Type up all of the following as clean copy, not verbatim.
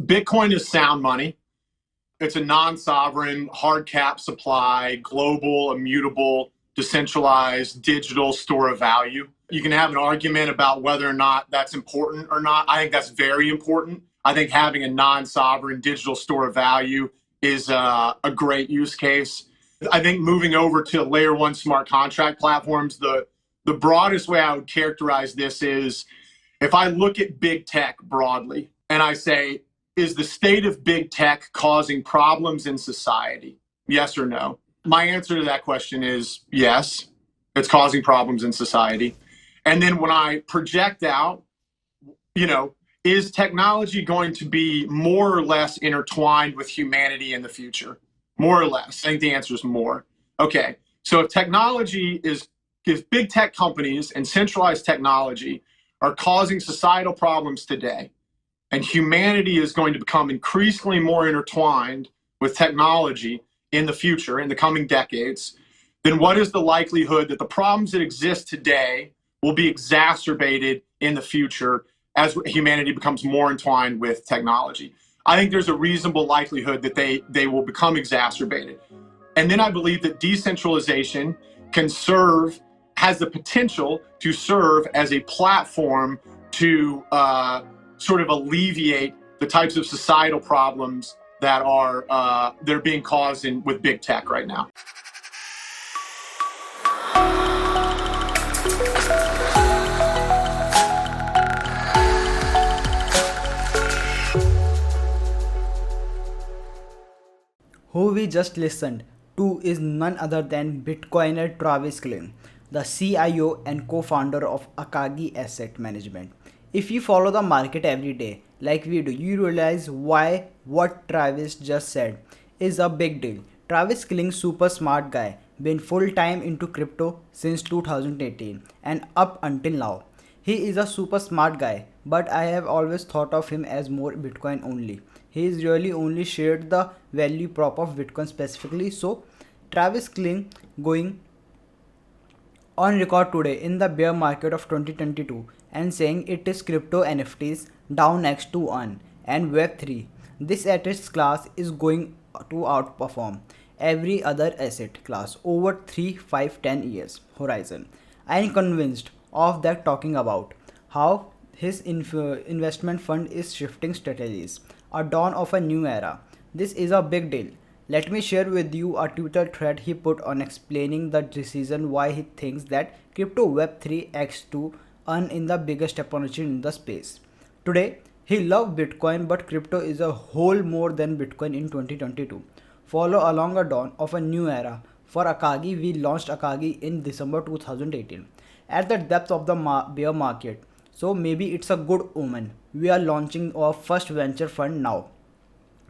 Bitcoin is sound money. It's a non-sovereign, hard cap supply, global, immutable, decentralized, digital store of value. You can have an argument about whether or not that's important or not. I think that's very important. I think having a non-sovereign digital store of value is a great use case. I think moving over to layer one smart contract platforms, the broadest way I would characterize this is if I look at big tech broadly and I say, is the state of big tech causing problems in society? Yes or no? My answer to that question is yes, it's causing problems in society. And then when I project out, is technology going to be more or less intertwined with humanity in the future? More or less. I think the answer is more. Okay. So if technology if big tech companies and centralized technology are causing societal problems today, and humanity is going to become increasingly more intertwined with technology in the future, in the coming decades, then what is the likelihood that the problems that exist today will be exacerbated in the future as humanity becomes more entwined with technology? I think there's a reasonable likelihood that they will become exacerbated. And then I believe that decentralization has the potential to serve as a platform to sort of alleviate the types of societal problems that are being caused with big tech right now. Who we just listened to is none other than Bitcoiner Travis Kling, the CIO and co-founder of Akagi Asset Management. If you follow the market every day, like we do, you realize why what Travis just said is a big deal. Travis Kling, super smart guy, been full time into crypto since 2018 and up until now. He is a super smart guy, but I have always thought of him as more Bitcoin only. He is really only shared the value prop of Bitcoin specifically. So Travis Kling going on record today in the bear market of 2022 and saying it is crypto NFTs down next to one and Web3. This asset class is going to outperform every other asset class over 3, 5, 10 years horizon. I am convinced of that talking about how his investment fund is shifting strategies, a dawn of a new era. This is a big deal. Let me share with you a Twitter thread he put on explaining the decision why he thinks that crypto Web3 acts to earn in the biggest opportunity in the space. Today, he loves Bitcoin, but crypto is a whole more than Bitcoin in 2022. Follow along a dawn of a new era. For Akagi, we launched Akagi in December 2018 at the depth of the bear market. So maybe it's a good omen. We are launching our first venture fund now.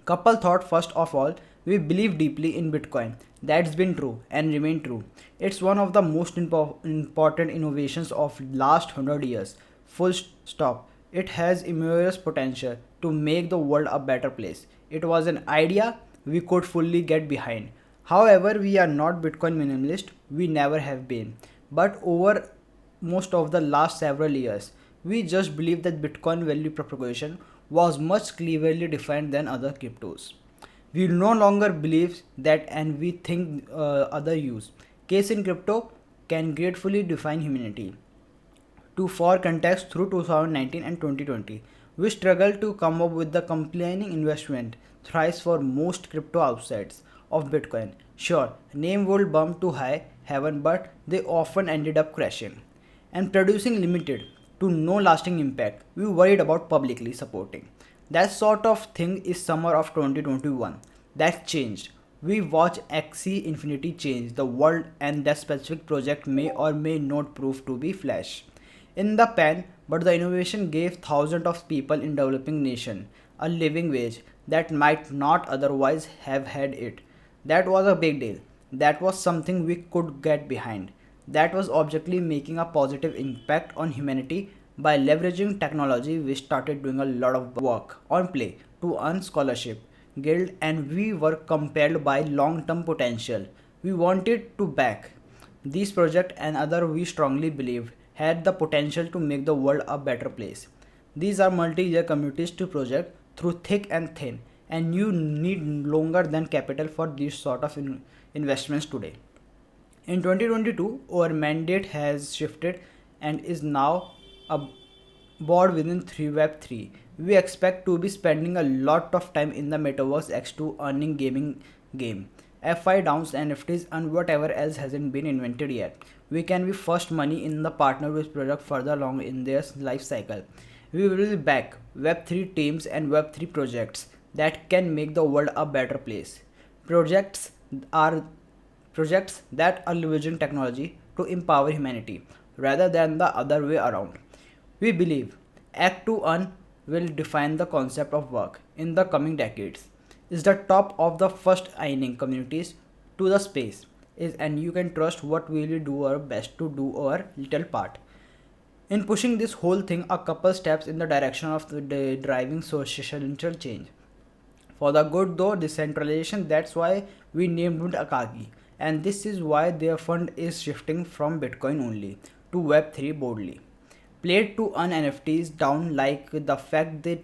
Couple thought first of all, we believe deeply in Bitcoin. That's been true and remain true. It's one of the most important innovations of last 100 years. Full stop. It has immense potential to make the world a better place. It was an idea we could fully get behind. However, we are not Bitcoin minimalist. We never have been. But over most of the last several years, we just believe that Bitcoin value propagation was much cleverly defined than other cryptos. We no longer believe that and we think other use. Case in crypto can gratefully define humanity. To for context through 2019 and 2020, we struggled to come up with the compelling investment thrice for most crypto outsides of Bitcoin. Sure, name would bump to high heaven, but they often ended up crashing and producing limited to no lasting impact. We worried about publicly supporting. That sort of thing is summer of 2021. That changed. We watch Axie Infinity change the world and that specific project may or may not prove to be flash in the pan, but the innovation gave thousands of people in developing nation a living wage that might not otherwise have had it. That was a big deal. That was something we could get behind. That was objectively making a positive impact on humanity by leveraging technology. We started doing a lot of work on play to earn scholarship, guild, and we were compelled by long-term potential. We wanted to back these projects and other we strongly believed had the potential to make the world a better place. These are multi-year committed to project through thick and thin, and you need longer than capital for these sort of investments today. In 2022, our mandate has shifted and is now a board within 3 Web3. We expect to be spending a lot of time in the metaverse X2 earning gaming game. FI downs, NFTs, and whatever else hasn't been invented yet. We can be first money in the partner with product further along in their life cycle. We will back Web3 teams and Web3 projects that can make the world a better place. Projects are projects that are leveraging technology to empower humanity rather than the other way around. We believe Act 2 will define the concept of work in the coming decades. Is the top of the first inning communities to the space is, and you can trust what we will do our best to do our little part in pushing this whole thing a couple steps in the direction of the driving social change. For the good though, decentralization, that's why we named it Akagi. And this is why their fund is shifting from Bitcoin only to Web3 boldly. Played to earn NFTs down like the fact that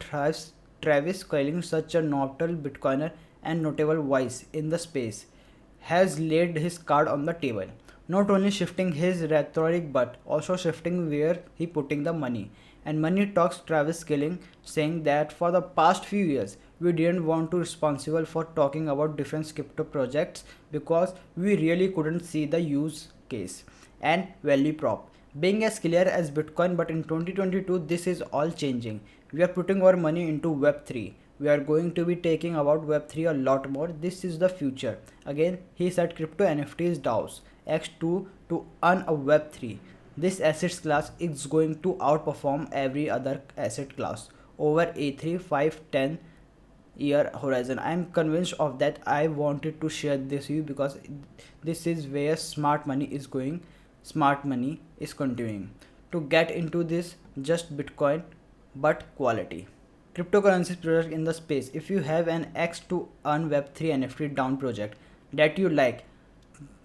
Travis Kling, such a notable Bitcoiner and notable voice in the space, has laid his card on the table. Not only shifting his rhetoric but also shifting where he putting the money. And Money Talks Travis Killing saying that for the past few years we didn't want to responsible for talking about different crypto projects because we really couldn't see the use case and value prop being as clear as Bitcoin, but in 2022 this is all changing. We are putting our money into Web3. We are going to be taking about Web3 a lot more. This is the future. Again, he said crypto NFTs DAOs X2 to earn a Web3. This assets class is going to outperform every other asset class over a 3, 5, 10 year horizon. I am convinced of that. I wanted to share this with you because this is where smart money is going. Smart money is continuing to get into this just Bitcoin but quality cryptocurrencies project in the space. If you have an X to earn Web3 NFT down project that you like,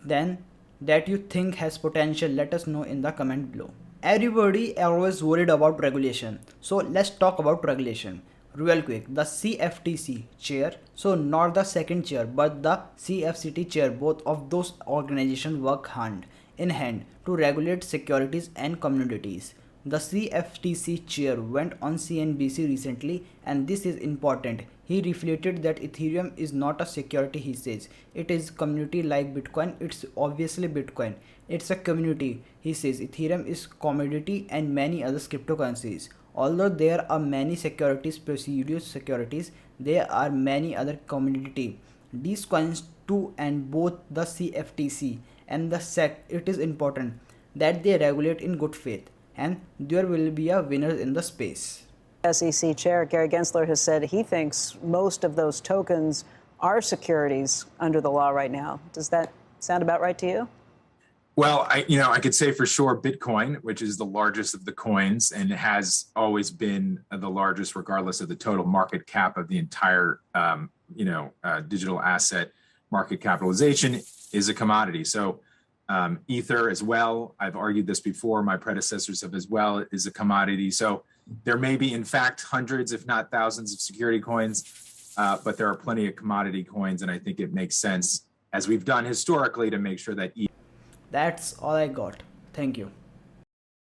then that you think has potential, let us know in the comment below. Everybody always worried about regulation, so let's talk about regulation real quick. The CFTC chair, so not the second chair but the CFCT chair, both of those organizations work hand in hand to regulate securities and commodities. The CFTC chair went on CNBC recently, and this is important. He reflected that Ethereum is not a security, he says. It is community like Bitcoin. It's obviously Bitcoin. It's a community. He says Ethereum is commodity and many other cryptocurrencies. Although there are many securities, precious securities, there are many other commodity. These coins too, and both the CFTC and the SEC, it is important that they regulate in good faith and there will be a winner in the space. SEC Chair Gary Gensler has said he thinks most of those tokens are securities under the law right now. Does that sound about right to you? Well, I could say for sure Bitcoin, which is the largest of the coins and has always been the largest regardless of the total market cap of the entire, digital asset market capitalization, is a commodity. So Ether as well, I've argued this before, my predecessors have as well, is a commodity. So there may be, in fact, hundreds, if not thousands of security coins, but there are plenty of commodity coins. And I think it makes sense, as we've done historically, to make sure that That's all I got. Thank you.